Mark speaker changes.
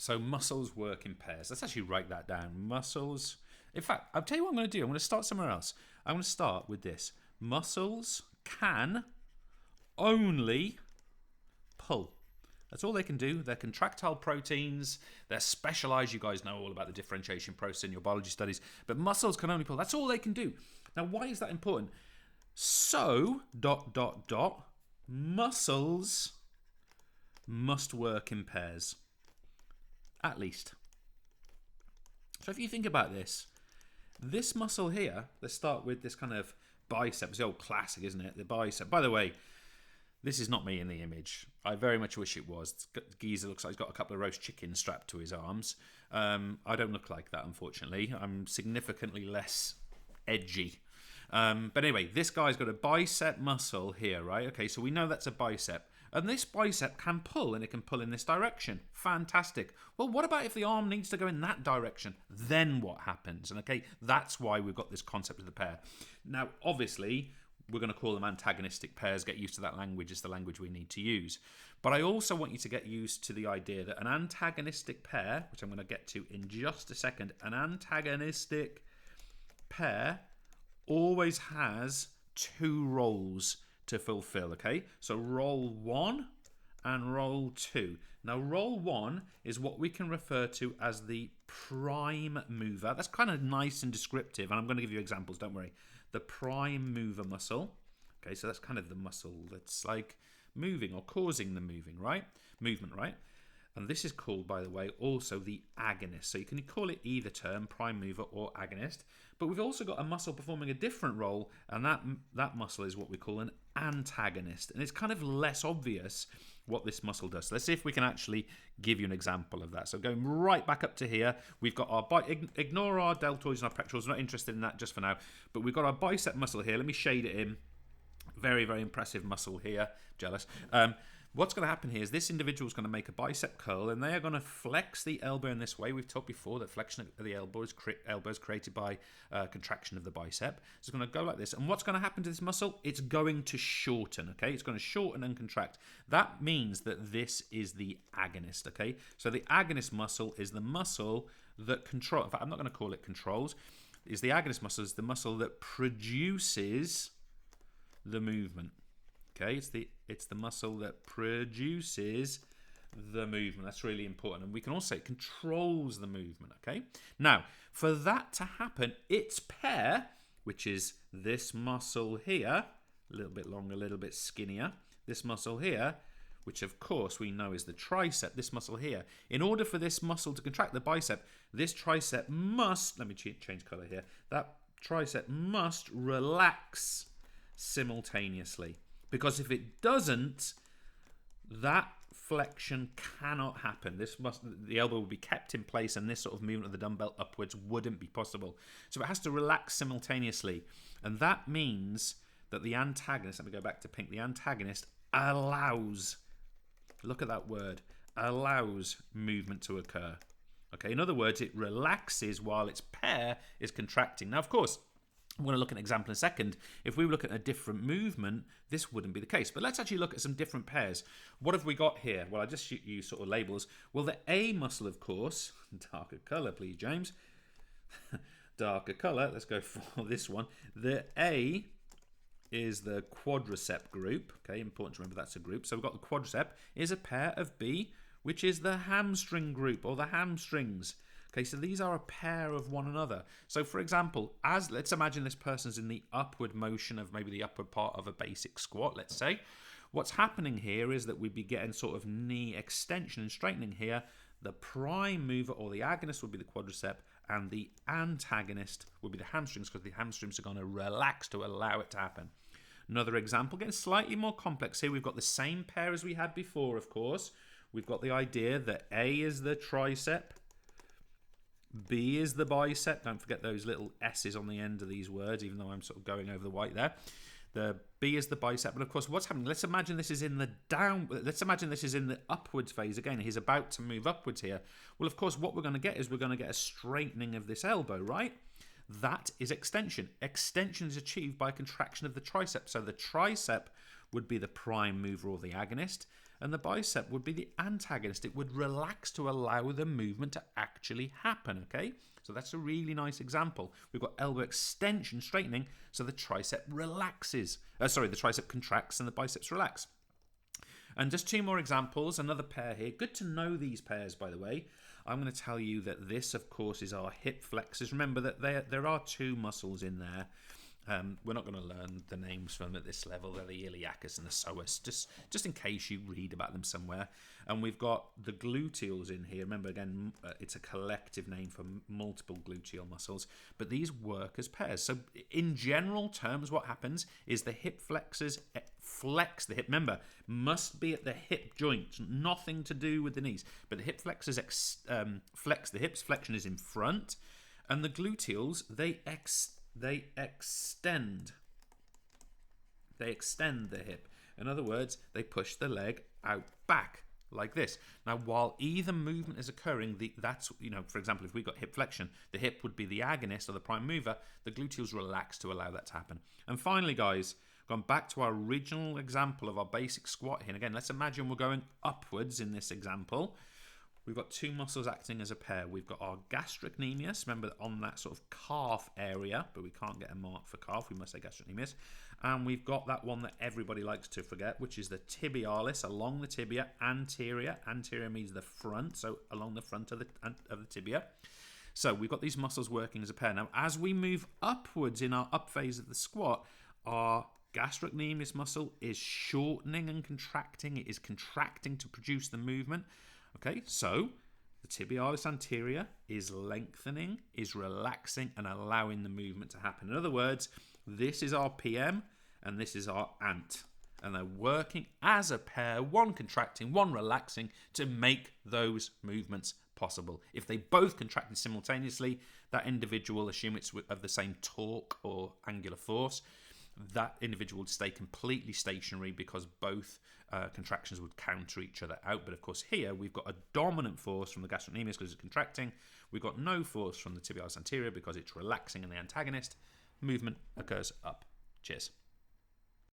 Speaker 1: So muscles work in pairs. Let's actually write that down. Muscles. In fact, I'll tell you what I'm going to do. I'm going to start somewhere else. I'm going to start with this. Muscles can only pull. That's all they can do. They're contractile proteins. They're specialized. You guys know all about the differentiation process in your biology studies. But muscles can only pull. That's all they can do. Now, why is that important? So, muscles must work in pairs. At least. So if you think about this muscle here, let's start with this kind of bicep. It's the old classic, isn't it? The bicep. By the way, this is not me in the image. I very much wish it was. Geezer looks like he's got a couple of roast chickens strapped to his arms. I don't look like that, unfortunately. I'm significantly less edgy. But anyway, this guy's got a bicep muscle here, right? Okay, so we know that's a bicep. And this bicep can pull, and it can pull in this direction. Fantastic. Well, what about if the arm needs to go in that direction? Then what happens? And okay, that's why we've got this concept of the pair. Now, obviously, we're going to call them antagonistic pairs. Get used to that language. It's the language we need to use. But I also want you to get used to the idea that an antagonistic pair, which I'm going to get to in just a second, an antagonistic pair always has two roles to fulfill, okay? So role 1 and role 2. Now role 1 is what we can refer to as the prime mover. That's kind of nice and descriptive, and I'm going to give you examples, don't worry. The prime mover muscle. Okay, so that's kind of the muscle that's like moving or causing the movement, right? And this is called, by the way, also the agonist. So you can call it either term, prime mover or agonist. But we've also got a muscle performing a different role, and that muscle is what we call an antagonist. And it's kind of less obvious what this muscle does. So let's see if we can actually give you an example of that. So going right back up to here, we've got our ignore our deltoids and our pectorals. We're not interested in that just for now. But we've got our bicep muscle here. Let me shade it in. Very, very impressive muscle here. Jealous. What's going to happen here is this individual is going to make a bicep curl, and they are going to flex the elbow in this way. We've talked before that flexion of the elbow is created by contraction of the bicep. So it's going to go like this. And what's going to happen to this muscle? It's going to shorten, okay? It's going to shorten and contract. That means that this is the agonist, okay? So the agonist muscle is the muscle that controls, in fact, I'm not going to call it controls, is the agonist muscle is the muscle that produces the movement. Okay, it's the muscle that produces the movement. That's really important. And we can also say it controls the movement, okay? Now, for that to happen, its pair, which is this muscle here, a little bit longer, a little bit skinnier, this muscle here, which of course we know is the tricep, this muscle here. In order for this muscle to contract the bicep, this tricep must, let me change color here, that tricep must relax simultaneously. Because if it doesn't, that flexion cannot happen. The elbow will be kept in place, and this sort of movement of the dumbbell upwards wouldn't be possible. So it has to relax simultaneously. And that means that the antagonist, let me go back to pink, the antagonist allows, look at that word, allows movement to occur. Okay, in other words, it relaxes while its pair is contracting. Now, of course, I'm going to look at an example in a second. If we were looking at a different movement, this wouldn't be the case. But let's actually look at some different pairs. What have we got here? Well, I just use sort of labels. Well, the A muscle, of course, darker colour, please, James. Darker colour. Let's go for this one. The A is the quadricep group. Okay, important to remember that's a group. So we've got the quadricep is a pair of B, which is the hamstring group, or the hamstrings. Okay, so these are a pair of one another. So for example, let's imagine this person's in the upward motion of maybe the upward part of a basic squat, let's say. What's happening here is that we'd be getting sort of knee extension and straightening here. The prime mover or the agonist would be the quadricep, and the antagonist would be the hamstrings, because the hamstrings are going to relax to allow it to happen. Another example, getting slightly more complex here. We've got the same pair as we had before, of course. We've got the idea that A is the tricep, B is the bicep. Don't forget those little S's on the end of these words, even though I'm sort of going over the white there. The B is the bicep. But of course, what's happening? Let's imagine this is in the upwards phase. Again, he's about to move upwards here. Well, of course, what we're going to get is we're going to get a straightening of this elbow, right? That is extension. Extension is achieved by a contraction of the tricep. So the tricep would be the prime mover or the agonist. and the bicep would be the antagonist. It would relax to allow the movement to actually happen, okay? So that's a really nice example. We've got elbow extension straightening, so the tricep relaxes. The tricep contracts and the biceps relax. And just 2 more examples, another pair here. Good to know these pairs, by the way. I'm going to tell you that this, of course, is our hip flexors. Remember that there are 2 muscles in there. We're not going to learn the names for them at this level. They're the iliacus and the psoas, just in case you read about them somewhere. And we've got the gluteals in here. Remember, again, it's a collective name for multiple gluteal muscles. But these work as pairs. So in general terms, what happens is the hip flexors flex the hip. Remember, must be at the hip joint. Nothing to do with the knees. But the hip flexors flex the hips. Flexion is in front. And the gluteals, they extend the hip. In other words, they push the leg out back like this. Now, while either movement is occurring, for example, if we've got hip flexion, the hip would be the agonist or the prime mover. The gluteals relax to allow that to happen. And finally, guys, going back to our original example of our basic squat here. And again, let's imagine we're going upwards in this example. We've got 2 muscles acting as a pair. We've got our gastrocnemius, remember, on that sort of calf area, but we can't get a mark for calf, we must say gastrocnemius. And we've got that one that everybody likes to forget, which is the tibialis, along the tibia, anterior. Anterior means the front, so along the front of the tibia. So we've got these muscles working as a pair. Now, as we move upwards in our up phase of the squat, our gastrocnemius muscle is shortening and contracting. It is contracting to produce the movement. Okay, so the tibialis anterior is lengthening, is relaxing, and allowing the movement to happen. In other words, this is our PM and this is our ant. And they're working as a pair, one contracting, one relaxing, to make those movements possible. If they both contracted simultaneously, that individual, assume it's of the same torque or angular force, that individual would stay completely stationary because both contractions would counter each other out. But of course here we've got a dominant force from the gastrocnemius because it's contracting. We've got no force from the tibialis anterior because it's relaxing in the antagonist. Movement occurs up. Cheers.